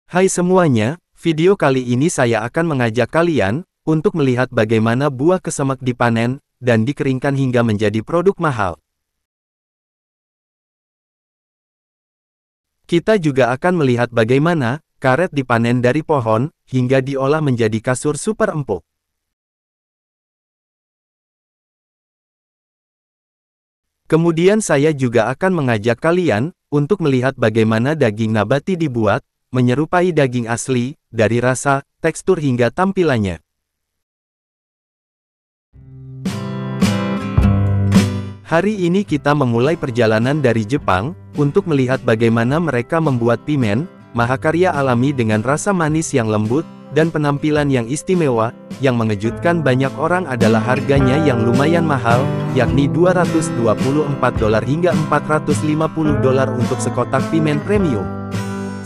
Hai semuanya, video kali ini saya akan mengajak kalian untuk melihat bagaimana buah kesemek dipanen dan dikeringkan hingga menjadi produk mahal. Kita juga akan melihat bagaimana karet dipanen dari pohon hingga diolah menjadi kasur super empuk. Kemudian saya juga akan mengajak kalian untuk melihat bagaimana daging nabati dibuat, menyerupai daging asli, dari rasa, tekstur hingga tampilannya. Hari ini kita memulai perjalanan dari Jepang, untuk melihat bagaimana mereka membuat pimen, mahakarya alami dengan rasa manis yang lembut, dan penampilan yang istimewa. Yang mengejutkan banyak orang adalah harganya yang lumayan mahal, yakni $224 hingga $450 untuk sekotak pimen premium.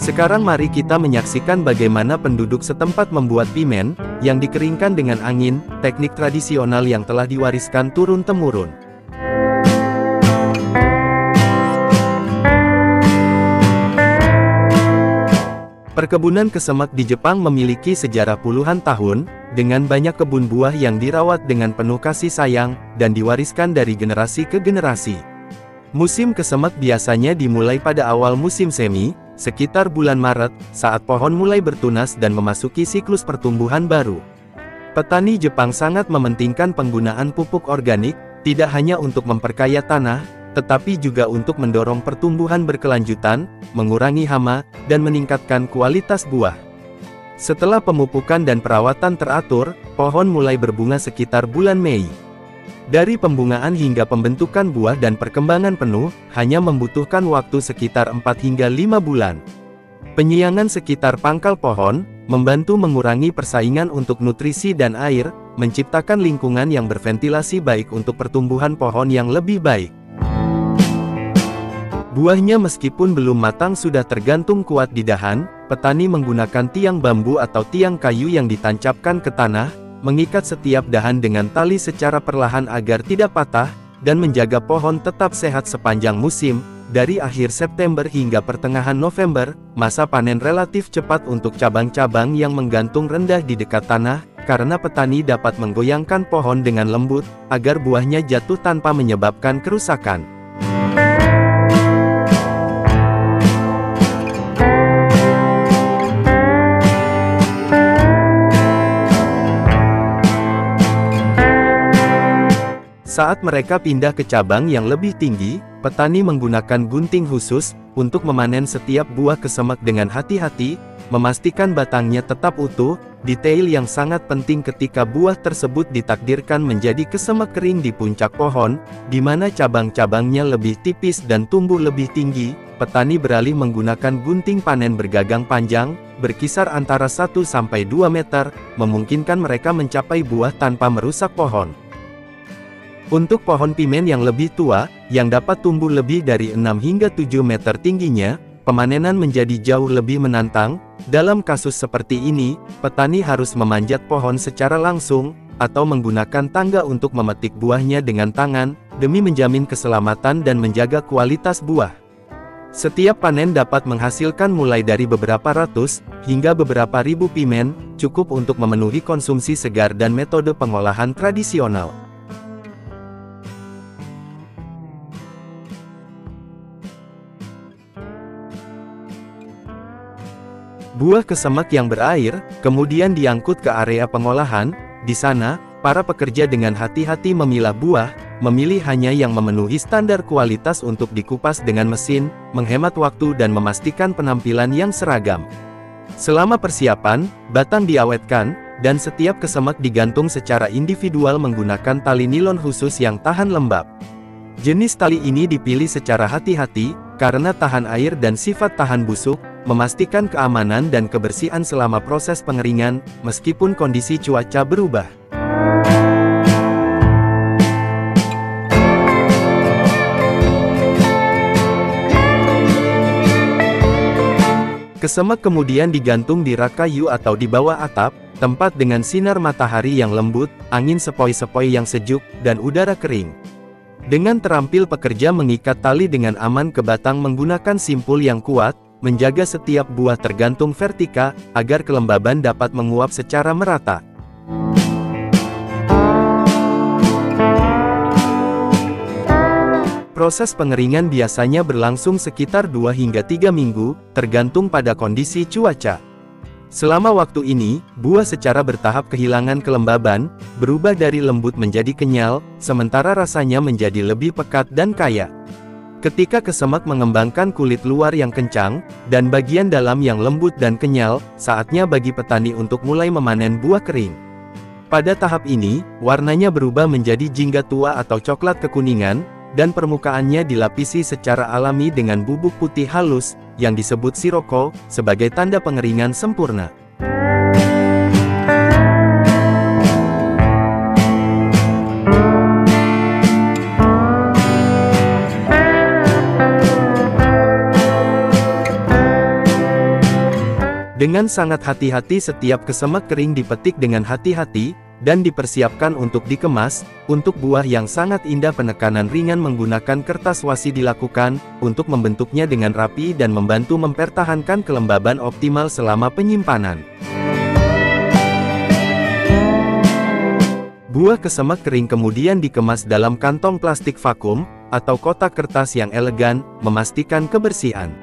Sekarang mari kita menyaksikan bagaimana penduduk setempat membuat pimen, yang dikeringkan dengan angin, teknik tradisional yang telah diwariskan turun-temurun. Perkebunan kesemek di Jepang memiliki sejarah puluhan tahun, dengan banyak kebun buah yang dirawat dengan penuh kasih sayang, dan diwariskan dari generasi ke generasi. Musim kesemek biasanya dimulai pada awal musim semi, sekitar bulan Maret, saat pohon mulai bertunas dan memasuki siklus pertumbuhan baru. Petani Jepang sangat mementingkan penggunaan pupuk organik, tidak hanya untuk memperkaya tanah, tetapi juga untuk mendorong pertumbuhan berkelanjutan, mengurangi hama, dan meningkatkan kualitas buah. Setelah pemupukan dan perawatan teratur, pohon mulai berbunga sekitar bulan Mei. Dari pembungaan hingga pembentukan buah dan perkembangan penuh, hanya membutuhkan waktu sekitar 4 hingga 5 bulan. Penyiangan sekitar pangkal pohon, membantu mengurangi persaingan untuk nutrisi dan air, menciptakan lingkungan yang berventilasi baik untuk pertumbuhan pohon yang lebih baik. Buahnya meskipun belum matang sudah tergantung kuat di dahan, petani menggunakan tiang bambu atau tiang kayu yang ditancapkan ke tanah, mengikat setiap dahan dengan tali secara perlahan agar tidak patah, dan menjaga pohon tetap sehat sepanjang musim. Dari akhir September hingga pertengahan November, masa panen relatif cepat untuk cabang-cabang yang menggantung rendah di dekat tanah, karena petani dapat menggoyangkan pohon dengan lembut, agar buahnya jatuh tanpa menyebabkan kerusakan. Saat mereka pindah ke cabang yang lebih tinggi, petani menggunakan gunting khusus untuk memanen setiap buah kesemek dengan hati-hati, memastikan batangnya tetap utuh. Detail yang sangat penting ketika buah tersebut ditakdirkan menjadi kesemek kering di puncak pohon, di mana cabang-cabangnya lebih tipis dan tumbuh lebih tinggi. Petani beralih menggunakan gunting panen bergagang panjang, berkisar antara 1 sampai 2 meter, memungkinkan mereka mencapai buah tanpa merusak pohon. Untuk pohon pimen yang lebih tua, yang dapat tumbuh lebih dari 6 hingga 7 meter tingginya, pemanenan menjadi jauh lebih menantang. Dalam kasus seperti ini, petani harus memanjat pohon secara langsung, atau menggunakan tangga untuk memetik buahnya dengan tangan, demi menjamin keselamatan dan menjaga kualitas buah. Setiap panen dapat menghasilkan mulai dari beberapa ratus, hingga beberapa ribu pimen, cukup untuk memenuhi konsumsi segar dan metode pengolahan tradisional. Buah kesemek yang berair, kemudian diangkut ke area pengolahan. Di sana, para pekerja dengan hati-hati memilah buah, memilih hanya yang memenuhi standar kualitas untuk dikupas dengan mesin, menghemat waktu dan memastikan penampilan yang seragam. Selama persiapan, batang diawetkan, dan setiap kesemek digantung secara individual menggunakan tali nilon khusus yang tahan lembab. Jenis tali ini dipilih secara hati-hati, karena tahan air dan sifat tahan busuk, memastikan keamanan dan kebersihan selama proses pengeringan, meskipun kondisi cuaca berubah. Kesemek kemudian digantung di rak kayu atau di bawah atap, tempat dengan sinar matahari yang lembut, angin sepoi-sepoi yang sejuk, dan udara kering. Dengan terampil pekerja mengikat tali dengan aman ke batang menggunakan simpul yang kuat, menjaga setiap buah tergantung vertika, agar kelembaban dapat menguap secara merata. Proses pengeringan biasanya berlangsung sekitar 2 hingga 3 minggu, tergantung pada kondisi cuaca. Selama waktu ini, buah secara bertahap kehilangan kelembaban, berubah dari lembut menjadi kenyal, sementara rasanya menjadi lebih pekat dan kaya. Ketika kesemak mengembangkan kulit luar yang kencang, dan bagian dalam yang lembut dan kenyal, saatnya bagi petani untuk mulai memanen buah kering. Pada tahap ini, warnanya berubah menjadi jingga tua atau coklat kekuningan, dan permukaannya dilapisi secara alami dengan bubuk putih halus, yang disebut siroko, sebagai tanda pengeringan sempurna. Dengan sangat hati-hati setiap kesemak kering dipetik dengan hati-hati, dan dipersiapkan untuk dikemas. Untuk buah yang sangat indah penekanan ringan menggunakan kertas wasi dilakukan, untuk membentuknya dengan rapi dan membantu mempertahankan kelembaban optimal selama penyimpanan. Buah kesemak kering kemudian dikemas dalam kantong plastik vakum, atau kotak kertas yang elegan, memastikan kebersihan.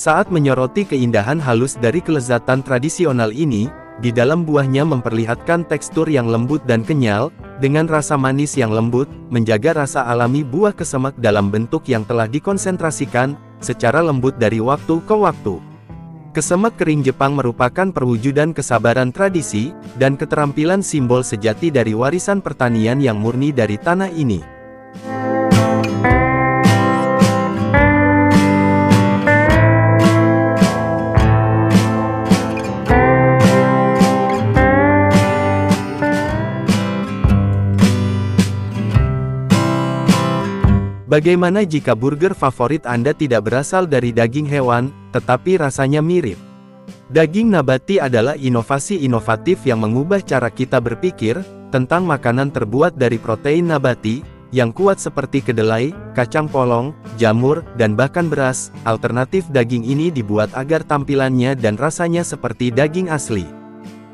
Saat menyoroti keindahan halus dari kelezatan tradisional ini, di dalam buahnya memperlihatkan tekstur yang lembut dan kenyal, dengan rasa manis yang lembut, menjaga rasa alami buah kesemak dalam bentuk yang telah dikonsentrasikan, secara lembut dari waktu ke waktu. Kesemak kering Jepang merupakan perwujudan kesabaran tradisi, dan keterampilan simbol sejati dari warisan pertanian yang murni dari tanah ini. Bagaimana jika burger favorit Anda tidak berasal dari daging hewan, tetapi rasanya mirip? Daging nabati adalah inovasi inovatif yang mengubah cara kita berpikir tentang makanan terbuat dari protein nabati, yang kuat seperti kedelai, kacang polong, jamur, dan bahkan beras. Alternatif daging ini dibuat agar tampilannya dan rasanya seperti daging asli.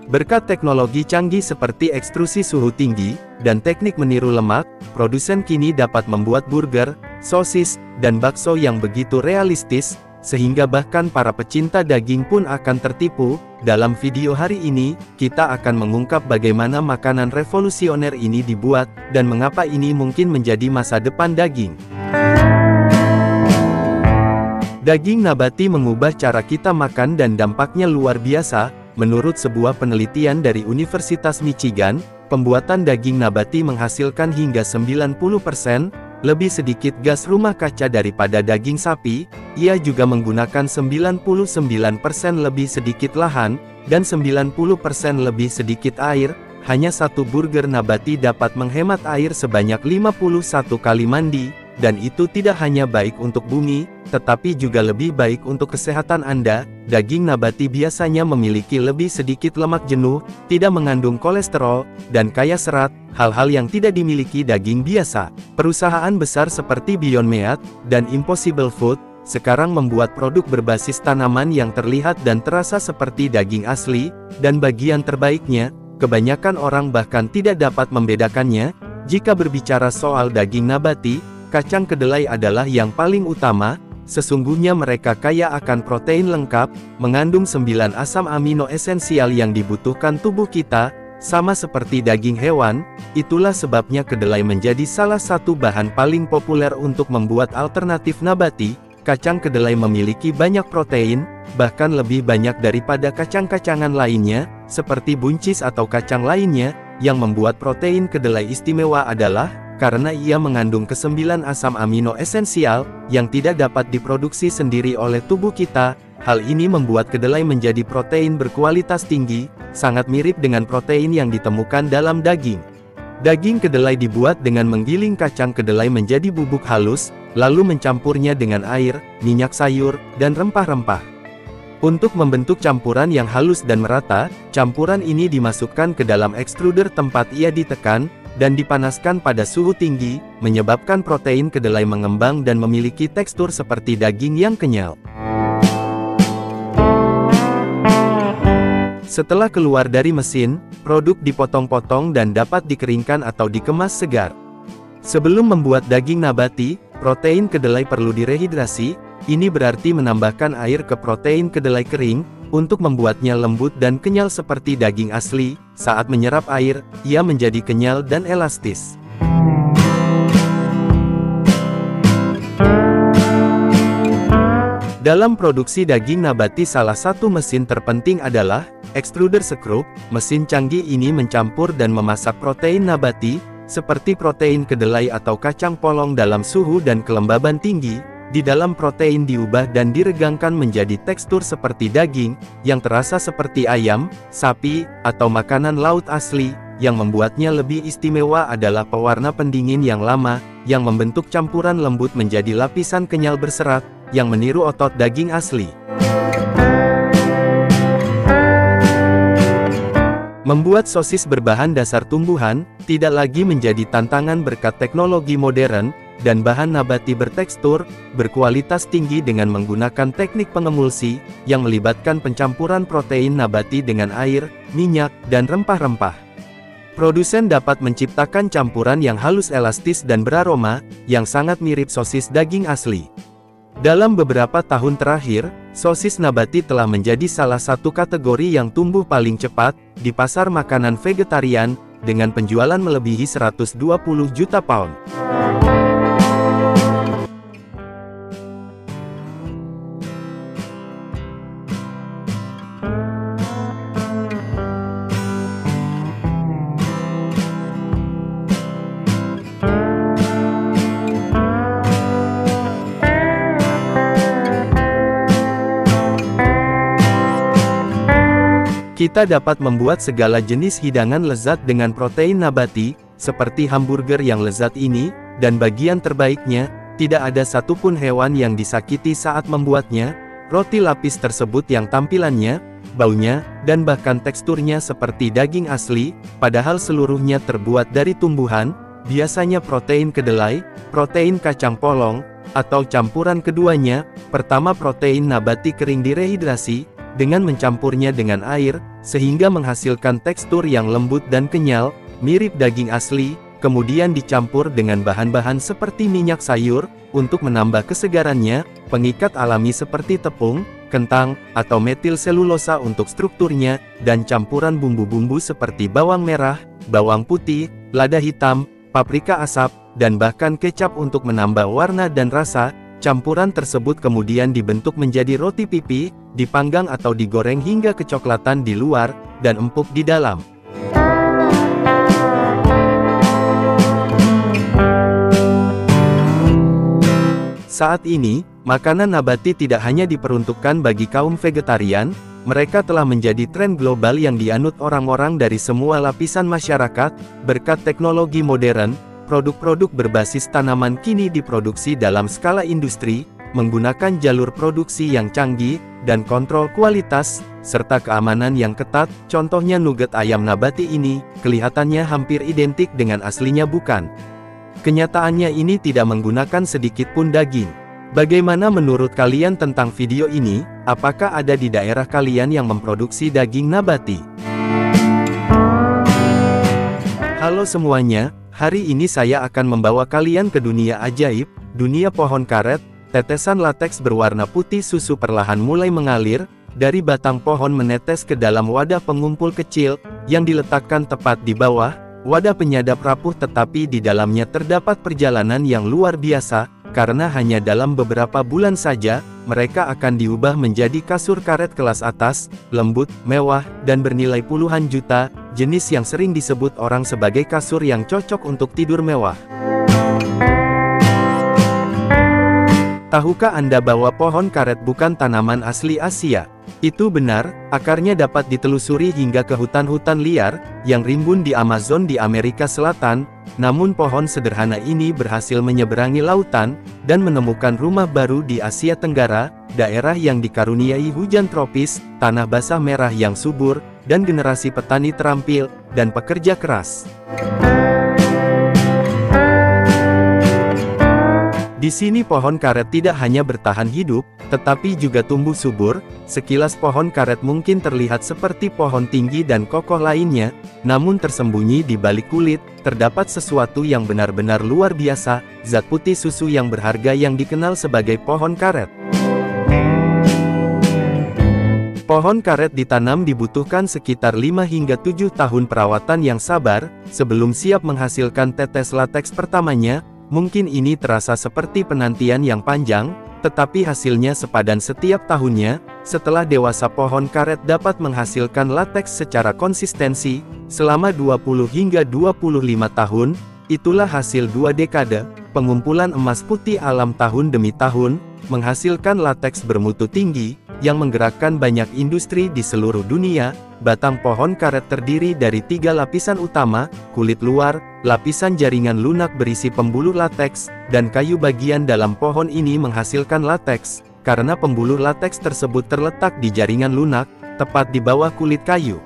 Berkat teknologi canggih seperti ekstrusi suhu tinggi, dan teknik meniru lemak, produsen kini dapat membuat burger, sosis, dan bakso yang begitu realistis, sehingga bahkan para pecinta daging pun akan tertipu. Dalam video hari ini, kita akan mengungkap bagaimana makanan revolusioner ini dibuat, dan mengapa ini mungkin menjadi masa depan daging. Daging nabati mengubah cara kita makan dan dampaknya luar biasa. Menurut sebuah penelitian dari Universitas Michigan, pembuatan daging nabati menghasilkan hingga 90% lebih sedikit gas rumah kaca daripada daging sapi. Ia juga menggunakan 99% lebih sedikit lahan, dan 90% lebih sedikit air. Hanya satu burger nabati dapat menghemat air sebanyak 51 kali mandi, dan itu tidak hanya baik untuk bumi, tetapi juga lebih baik untuk kesehatan Anda. Daging nabati biasanya memiliki lebih sedikit lemak jenuh, tidak mengandung kolesterol, dan kaya serat, hal-hal yang tidak dimiliki daging biasa. Perusahaan besar seperti Beyond Meat dan Impossible Food sekarang membuat produk berbasis tanaman yang terlihat dan terasa seperti daging asli, dan bagian terbaiknya, kebanyakan orang bahkan tidak dapat membedakannya. Jika berbicara soal daging nabati, kacang kedelai adalah yang paling utama. Sesungguhnya mereka kaya akan protein lengkap, mengandung 9 asam amino esensial yang dibutuhkan tubuh kita, sama seperti daging hewan. Itulah sebabnya kedelai menjadi salah satu bahan paling populer untuk membuat alternatif nabati. Kacang kedelai memiliki banyak protein, bahkan lebih banyak daripada kacang-kacangan lainnya, seperti buncis atau kacang lainnya. Yang membuat protein kedelai istimewa adalah karena ia mengandung ke-9 asam amino esensial, yang tidak dapat diproduksi sendiri oleh tubuh kita. Hal ini membuat kedelai menjadi protein berkualitas tinggi, sangat mirip dengan protein yang ditemukan dalam daging. Daging kedelai dibuat dengan menggiling kacang kedelai menjadi bubuk halus, lalu mencampurnya dengan air, minyak sayur, dan rempah-rempah. Untuk membentuk campuran yang halus dan merata, campuran ini dimasukkan ke dalam extruder tempat ia ditekan, dan dipanaskan pada suhu tinggi, menyebabkan protein kedelai mengembang dan memiliki tekstur seperti daging yang kenyal. Setelah keluar dari mesin, produk dipotong-potong dan dapat dikeringkan atau dikemas segar. Sebelum membuat daging nabati, protein kedelai perlu direhidrasi. Ini berarti menambahkan air ke protein kedelai kering, untuk membuatnya lembut dan kenyal seperti daging asli. Saat menyerap air, ia menjadi kenyal dan elastis. Dalam produksi daging nabati salah satu mesin terpenting adalah extruder scrub. Mesin canggih ini mencampur dan memasak protein nabati, seperti protein kedelai atau kacang polong dalam suhu dan kelembaban tinggi. Di dalam protein diubah dan diregangkan menjadi tekstur seperti daging, yang terasa seperti ayam, sapi, atau makanan laut asli. Yang membuatnya lebih istimewa adalah pewarna pendingin yang lama, yang membentuk campuran lembut menjadi lapisan kenyal berserat, yang meniru otot daging asli. Membuat sosis berbahan dasar tumbuhan, tidak lagi menjadi tantangan berkat teknologi modern, dan bahan nabati bertekstur, berkualitas tinggi dengan menggunakan teknik pengemulsi, yang melibatkan pencampuran protein nabati dengan air, minyak, dan rempah-rempah. Produsen dapat menciptakan campuran yang halus elastis dan beraroma, yang sangat mirip sosis daging asli. Dalam beberapa tahun terakhir, sosis nabati telah menjadi salah satu kategori yang tumbuh paling cepat, di pasar makanan vegetarian, dengan penjualan melebihi 120 juta pound. Kita dapat membuat segala jenis hidangan lezat dengan protein nabati, seperti hamburger yang lezat ini, dan bagian terbaiknya, tidak ada satupun hewan yang disakiti saat membuatnya. Roti lapis tersebut yang tampilannya, baunya, dan bahkan teksturnya seperti daging asli, padahal seluruhnya terbuat dari tumbuhan, biasanya protein kedelai, protein kacang polong, atau campuran keduanya. Pertama, protein nabati kering direhidrasi, dengan mencampurnya dengan air, sehingga menghasilkan tekstur yang lembut dan kenyal, mirip daging asli, kemudian dicampur dengan bahan-bahan seperti minyak sayur, untuk menambah kesegarannya, pengikat alami seperti tepung, kentang, atau metil selulosa untuk strukturnya, dan campuran bumbu-bumbu seperti bawang merah, bawang putih, lada hitam, paprika asap, dan bahkan kecap untuk menambah warna dan rasa. Campuran tersebut kemudian dibentuk menjadi roti pipi, dipanggang atau digoreng hingga kecoklatan di luar, dan empuk di dalam. Saat ini, makanan nabati tidak hanya diperuntukkan bagi kaum vegetarian, mereka telah menjadi tren global yang dianut orang-orang dari semua lapisan masyarakat. Berkat teknologi modern, produk-produk berbasis tanaman kini diproduksi dalam skala industri, menggunakan jalur produksi yang canggih, dan kontrol kualitas, serta keamanan yang ketat. Contohnya nugget ayam nabati ini, kelihatannya hampir identik dengan aslinya bukan? Kenyataannya ini tidak menggunakan sedikit pun daging. Bagaimana menurut kalian tentang video ini? Apakah ada di daerah kalian yang memproduksi daging nabati? Halo semuanya. Hari ini saya akan membawa kalian ke dunia ajaib, dunia pohon karet. Tetesan lateks berwarna putih susu perlahan mulai mengalir, dari batang pohon menetes ke dalam wadah pengumpul kecil, yang diletakkan tepat di bawah. Wadah penyadap rapuh tetapi di dalamnya terdapat perjalanan yang luar biasa, karena hanya dalam beberapa bulan saja, mereka akan diubah menjadi kasur karet kelas atas, lembut, mewah, dan bernilai puluhan juta. Jenis yang sering disebut orang sebagai kasur yang cocok untuk tidur mewah. Tahukah Anda bahwa pohon karet bukan tanaman asli Asia? Itu benar, akarnya dapat ditelusuri hingga ke hutan-hutan liar, yang rimbun di Amazon di Amerika Selatan. Namun pohon sederhana ini berhasil menyeberangi lautan, dan menemukan rumah baru di Asia Tenggara, daerah yang dikaruniai hujan tropis, tanah basah merah yang subur, dan generasi petani terampil, dan pekerja keras. Di sini pohon karet tidak hanya bertahan hidup, tetapi juga tumbuh subur. Sekilas pohon karet mungkin terlihat seperti pohon tinggi dan kokoh lainnya, namun tersembunyi di balik kulit, terdapat sesuatu yang benar-benar luar biasa, zat putih susu yang berharga yang dikenal sebagai pohon karet. Pohon karet ditanam dibutuhkan sekitar 5 hingga 7 tahun perawatan yang sabar, sebelum siap menghasilkan tetes lateks pertamanya. Mungkin ini terasa seperti penantian yang panjang, tetapi hasilnya sepadan setiap tahunnya. Setelah dewasa pohon karet dapat menghasilkan lateks secara konsistensi, selama 20 hingga 25 tahun, itulah hasil 2 dekade, pengumpulan emas putih alam tahun demi tahun, menghasilkan lateks bermutu tinggi, yang menggerakkan banyak industri di seluruh dunia. Batang pohon karet terdiri dari 3 lapisan utama, kulit luar, lapisan jaringan lunak berisi pembuluh lateks, dan kayu. Bagian dalam pohon ini menghasilkan lateks, karena pembuluh lateks tersebut terletak di jaringan lunak, tepat di bawah kulit kayu.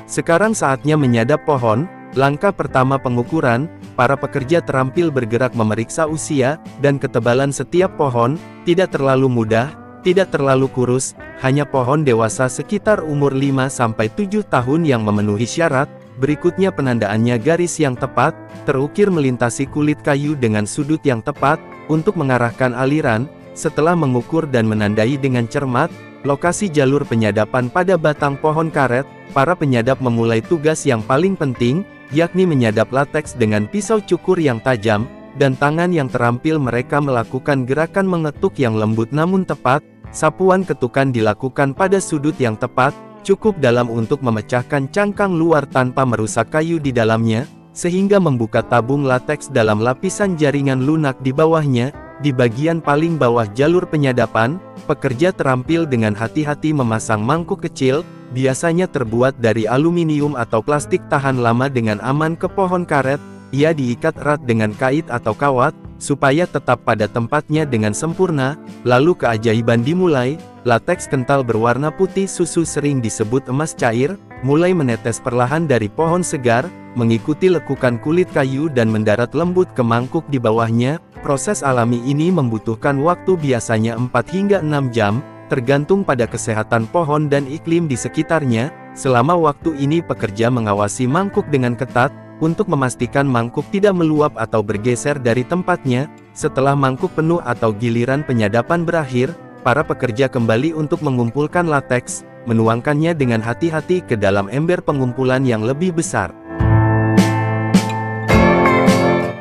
Sekarang saatnya menyadap pohon. Langkah pertama pengukuran, para pekerja terampil bergerak memeriksa usia, dan ketebalan setiap pohon. Tidak terlalu mudah, tidak terlalu kurus, hanya pohon dewasa sekitar umur 5-7 tahun yang memenuhi syarat. Berikutnya penandaannya garis yang tepat, terukir melintasi kulit kayu dengan sudut yang tepat, untuk mengarahkan aliran. Setelah mengukur dan menandai dengan cermat, lokasi jalur penyadapan pada batang pohon karet, para penyadap memulai tugas yang paling penting, yakni menyadap lateks dengan pisau cukur yang tajam, dan tangan yang terampil. Mereka melakukan gerakan mengetuk yang lembut namun tepat. Sapuan ketukan dilakukan pada sudut yang tepat, cukup dalam untuk memecahkan cangkang luar tanpa merusak kayu di dalamnya, sehingga membuka tabung lateks dalam lapisan jaringan lunak di bawahnya. Di bagian paling bawah jalur penyadapan, pekerja terampil dengan hati-hati memasang mangkuk kecil, biasanya terbuat dari aluminium atau plastik tahan lama dengan aman ke pohon karet. Ia diikat erat dengan kait atau kawat, supaya tetap pada tempatnya dengan sempurna. Lalu keajaiban dimulai. Lateks kental berwarna putih susu sering disebut emas cair, mulai menetes perlahan dari pohon segar, mengikuti lekukan kulit kayu dan mendarat lembut ke mangkuk di bawahnya. Proses alami ini membutuhkan waktu biasanya 4 hingga 6 jam, tergantung pada kesehatan pohon dan iklim di sekitarnya. Selama waktu ini pekerja mengawasi mangkuk dengan ketat, untuk memastikan mangkuk tidak meluap atau bergeser dari tempatnya. Setelah mangkuk penuh atau giliran penyadapan berakhir, para pekerja kembali untuk mengumpulkan lateks, menuangkannya dengan hati-hati ke dalam ember pengumpulan yang lebih besar.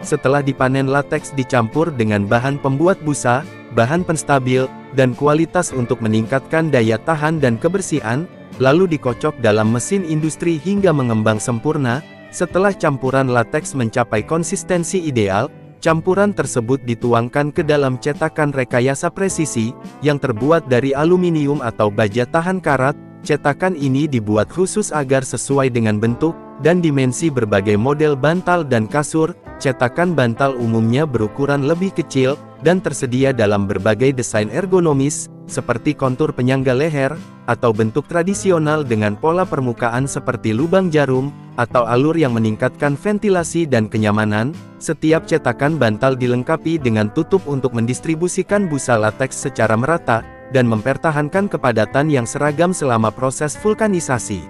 Setelah dipanen, lateks dicampur dengan bahan pembuat busa, bahan penstabil, dan kualitas untuk meningkatkan daya tahan dan kebersihan, lalu dikocok dalam mesin industri hingga mengembang sempurna. Setelah campuran lateks mencapai konsistensi ideal, campuran tersebut dituangkan ke dalam cetakan rekayasa presisi, yang terbuat dari aluminium atau baja tahan karat. Cetakan ini dibuat khusus agar sesuai dengan bentuk dan dimensi berbagai model bantal dan kasur. Cetakan bantal umumnya berukuran lebih kecil, dan tersedia dalam berbagai desain ergonomis, seperti kontur penyangga leher, atau bentuk tradisional dengan pola permukaan seperti lubang jarum, atau alur yang meningkatkan ventilasi dan kenyamanan. Setiap cetakan bantal dilengkapi dengan tutup untuk mendistribusikan busa lateks secara merata, dan mempertahankan kepadatan yang seragam selama proses vulkanisasi.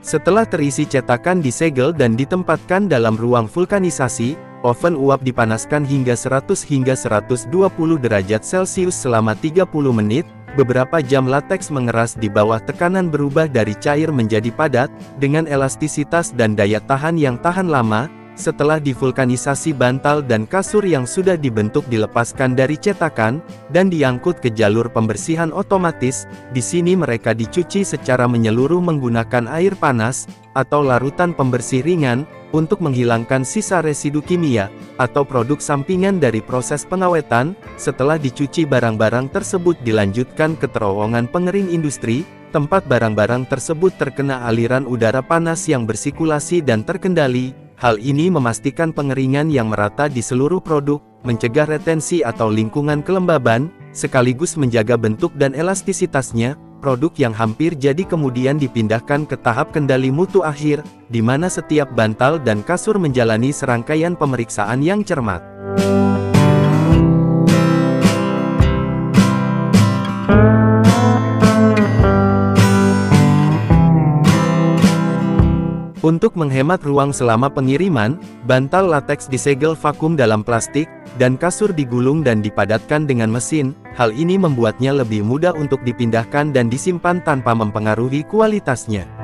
Setelah terisi cetakan disegel dan ditempatkan dalam ruang vulkanisasi. Oven uap dipanaskan hingga 100 hingga 120 derajat Celcius selama 30 menit. Beberapa jam lateks mengeras di bawah tekanan berubah dari cair menjadi padat, dengan elastisitas dan daya tahan yang tahan lama. Setelah divulkanisasi, bantal dan kasur yang sudah dibentuk dilepaskan dari cetakan, dan diangkut ke jalur pembersihan otomatis. Di sini mereka dicuci secara menyeluruh menggunakan air panas, atau larutan pembersih ringan, untuk menghilangkan sisa residu kimia, atau produk sampingan dari proses pengawetan. Setelah dicuci, barang-barang tersebut dilanjutkan ke terowongan pengering industri, tempat barang-barang tersebut terkena aliran udara panas yang bersirkulasi dan terkendali. Hal ini memastikan pengeringan yang merata di seluruh produk, mencegah retensi atau lingkungan kelembaban, sekaligus menjaga bentuk dan elastisitasnya. Produk yang hampir jadi kemudian dipindahkan ke tahap kendali mutu akhir, di mana setiap bantal dan kasur menjalani serangkaian pemeriksaan yang cermat. Untuk menghemat ruang selama pengiriman, bantal lateks disegel vakum dalam plastik, dan kasur digulung dan dipadatkan dengan mesin. Hal ini membuatnya lebih mudah untuk dipindahkan dan disimpan tanpa mempengaruhi kualitasnya.